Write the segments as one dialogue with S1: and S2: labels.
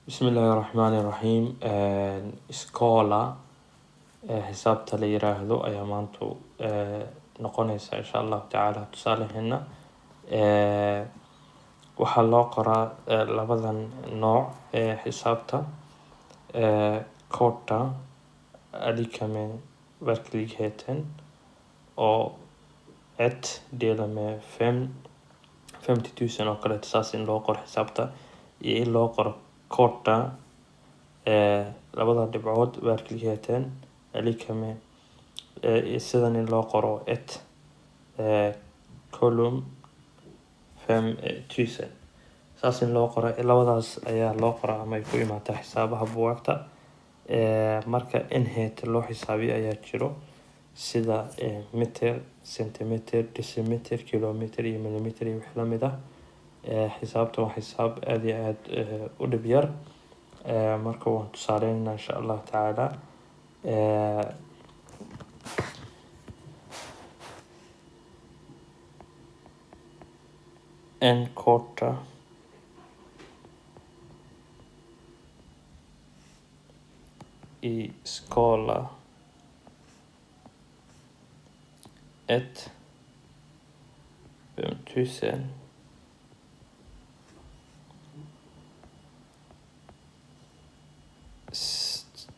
S1: Bismillahi Rahmani Rahiim. Iskoola xisaabta la yiraahdo ayaa maanta noqonaysa insha Allah tacaala tusaalaheena. Waxaa loo qoraa labadan nooc xisaabta koodta alikame verkligheten oo ett delat med 50 000 oo kale saas in loo qoro xisaabta iyo in loo qoro koodta labada dhibcood verkligheten alikame sidan in loo qoro ett kolum 5000 saas in loo qoro labadaas ayaa loo qoraa ama ay ku imaataa xisaabaha buugaagta. Marka enhet loo xisaabiyo ayaa jiro sida meter, centimeter, decimeter, kilometer iyo millimeter iyo wixii la mid ah. Xisaabta waa xisaab aad iyo aad u dhib yar. Marka waan tusaaleynaa insha Allah tacaala. En korta i skala 1 5000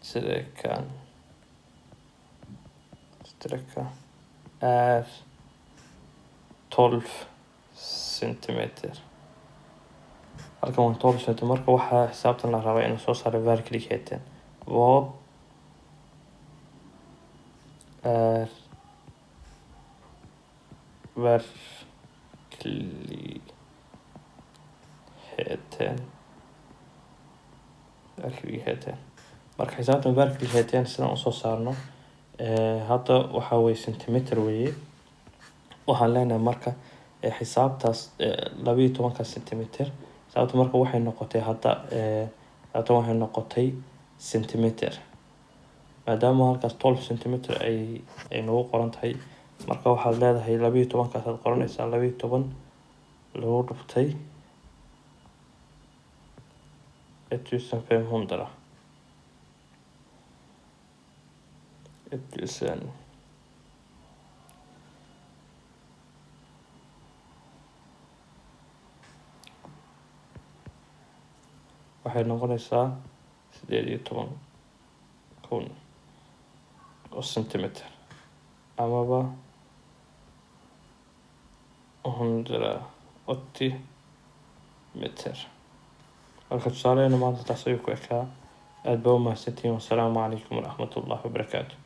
S1: sträcka är 12 centimeter. Halkan waa 12 centimeter. Marka waxaa xisaabtan la rabaa inuu soo saaro verkligheten. Vad är verkligheten? Marka xisaabtan verkligheten sidaan usoo saarno hadda waxaa way centimeter weeye. Waxaan leenahay marka xisaabtaas 12 centimeter. Xisaabta marka waxay noqotay hadda waxay noqotay centimeter. Maadaama halkaas 12 centimeter ay nagu qoran tahay marka waxaad leedahay 12 kaas aad qoranaysaa 12 lagu dhuftay 1500 waxay noqonaysaa 18,000 oo centimeter amaba 180 meter. Marka tusaaleena maanta taas ayuu ku ekaa. Aad baa u mahadsantihiin. Wassalaamu calaykum waraxmatullaahi wabarakaatuh.